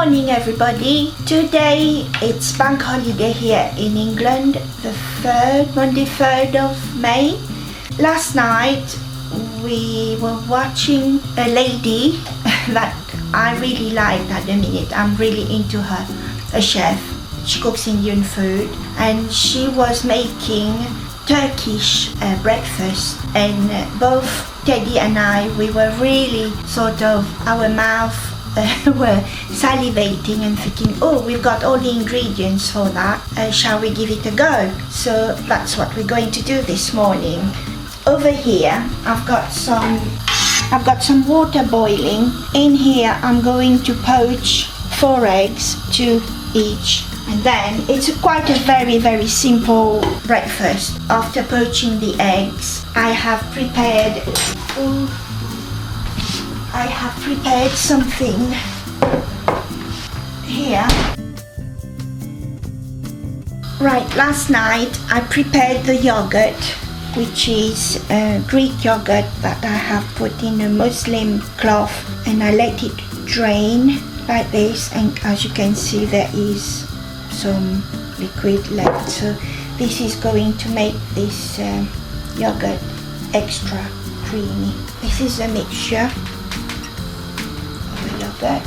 morning everybody. Today it's bank holiday here in England, Monday 3rd of May. Last night we were watching a lady that I really liked at the minute. I'm really into her, a chef. She cooks Indian food and she was making Turkish breakfast, and both Teddy and I, we were really sort of, our mouth were salivating and thinking, oh, we've got all the ingredients for that, shall we give it a go? So that's what we're going to do this morning. Over here I've got some water boiling. In here I'm going to poach 4 eggs, 2 each, and then it's quite a very simple breakfast. After poaching the eggs, I have prepared something here. Right, last night I prepared the yogurt, which is Greek yogurt that I have put in a muslin cloth, and I let it drain like this, and as you can see there is some liquid left, so this is going to make this yogurt extra creamy. This is a mixture of the yogurt.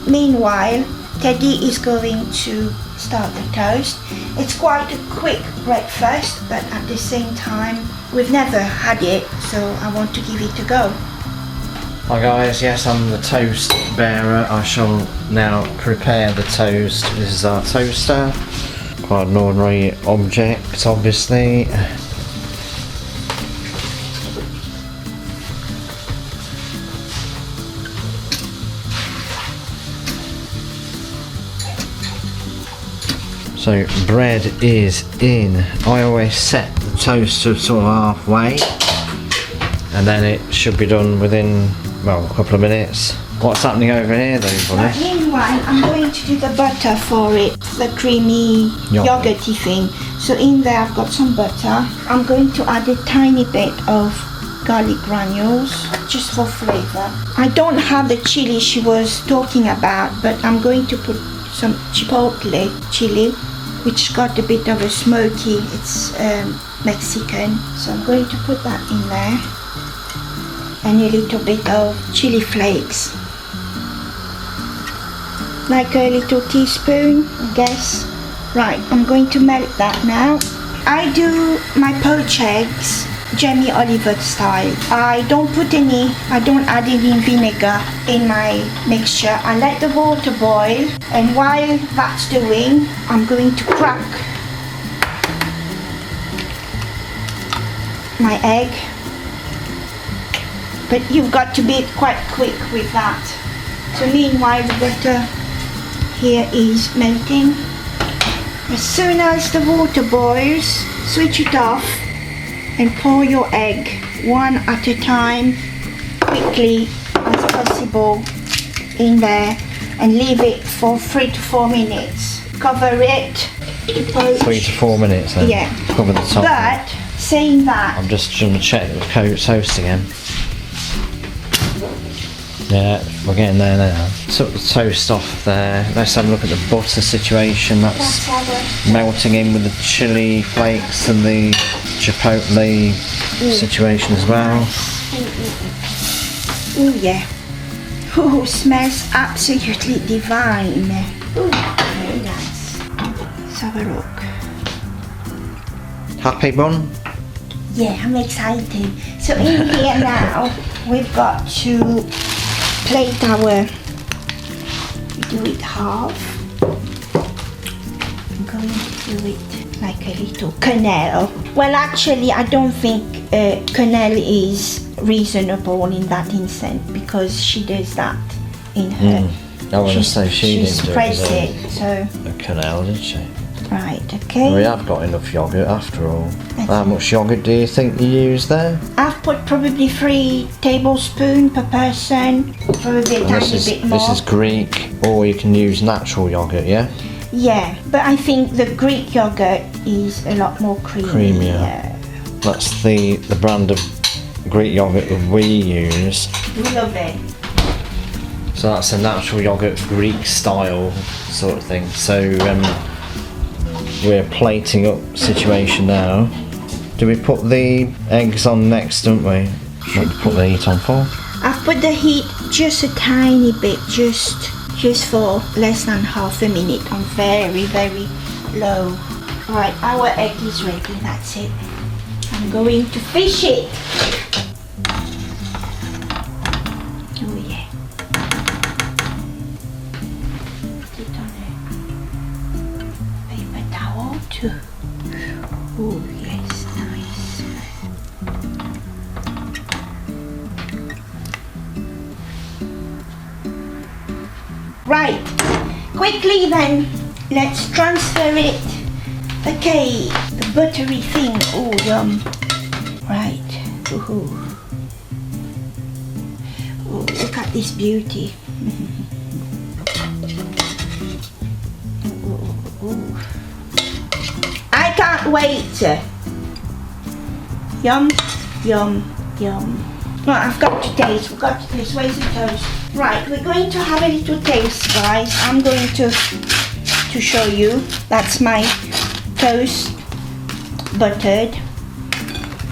Meanwhile, Teddy is going to start the toast. It's quite a quick breakfast, but at the same time we've never had it, so I want to give it a go. Hi guys, yes, I'm the toast bearer. I shall now prepare the toast. This is our toaster. Quite an ordinary object, obviously. So bread is in. I always set the toast to sort of halfway, and then it should be done within, well, a couple of minutes. What's happening over here though, Bonnie? Meanwhile, I'm going to do the butter for it, the creamy yogurty thing. So in there I've got some butter. I'm going to add a tiny bit of garlic granules, just for flavour. I don't have the chili she was talking about, but I'm going to put some Chipotle Chilli, which got a bit of a smoky, it's Mexican. So I'm going to put that in there. And a little bit of chili flakes, like a little teaspoon, I guess. Right, I'm going to melt that now. I do my poached eggs Jamie Oliver style. I don't add any vinegar in my mixture. I let the water boil, and while that's doing, I'm going to crack my egg. But you've got to be quite quick with that. So meanwhile the butter here is melting. As soon as the water boils, switch it off and pour your egg one at a time, quickly as possible, in there, and leave it for 3 to 4 minutes. Cover it to poach. 3 to 4 minutes then? Yeah. Cover the top. But saying that, I'm just going to check the toast again. Yeah, we're getting there now. Took the toast off there. Let's have a look at the butter situation. That's melting in with the chili flakes and the chipotle situation as well. Oh yeah. Oh, smells absolutely divine. Oh, very nice. Let's have a look. Happy, Bun? Yeah, I'm excited. So in here now, we've got to plate our, do it half. I'm going to do it like a little quenelle. Well, actually, I don't think quenelle is reasonable in that instant, because she does that in her. I want to say she didn't do it. So a canal, did she? Right, okay. We have got enough yoghurt after all. How much yoghurt do you think you use there? I've put probably 3 tablespoons per person, probably a tiny bit more. This is Greek, or you can use natural yoghurt, yeah? Yeah, but I think the Greek yoghurt is a lot more creamy. Creamier. That's the brand of Greek yoghurt that we use. We love it. So that's a natural yogurt, Greek style sort of thing. So we're plating up situation now. Do we put the eggs on next, don't we? What do we put the heat on for? I've put the heat just a tiny bit, just for less than half a minute on very, very low. Right, our egg is ready, that's it. I'm going to fish it. Oh yeah. Put it on a paper towel too. Oh yes, nice. Right, quickly then, let's transfer it. Okay, the buttery thing, oh yum. Right, ooh. Oh, look at this beauty. Ooh. I can't wait. Yum, yum, yum. Right, I've got to taste, where's the toast? Right, we're going to have a little taste, guys. I'm going to show you. That's my toast, buttered.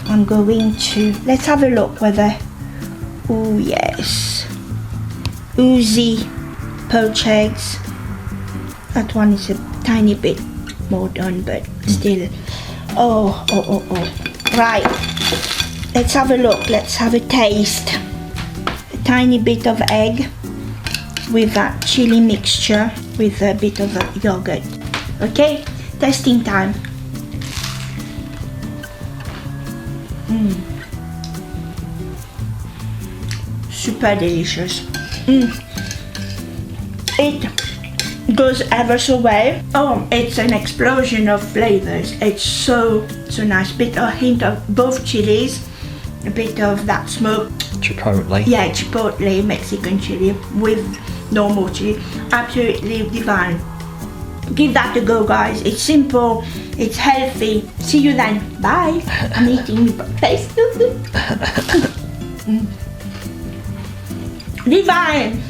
I'm going to, let's have a look whether, oh yes, oozy poached eggs. That one is a tiny bit more done, but still, oh. Right, let's have a look, let's have a taste. A tiny bit of egg with that chili mixture with a bit of yogurt. Okay, tasting time. Super delicious. It goes ever so well. Oh, it's an explosion of flavors. It's so nice. A hint of both chilies, a bit of that smoke. Chipotle. Yeah, chipotle Mexican chili with normal chili. Absolutely divine. Give that a go, guys. It's simple, it's healthy. See you then. Bye. I'm eating my breakfast. Divine.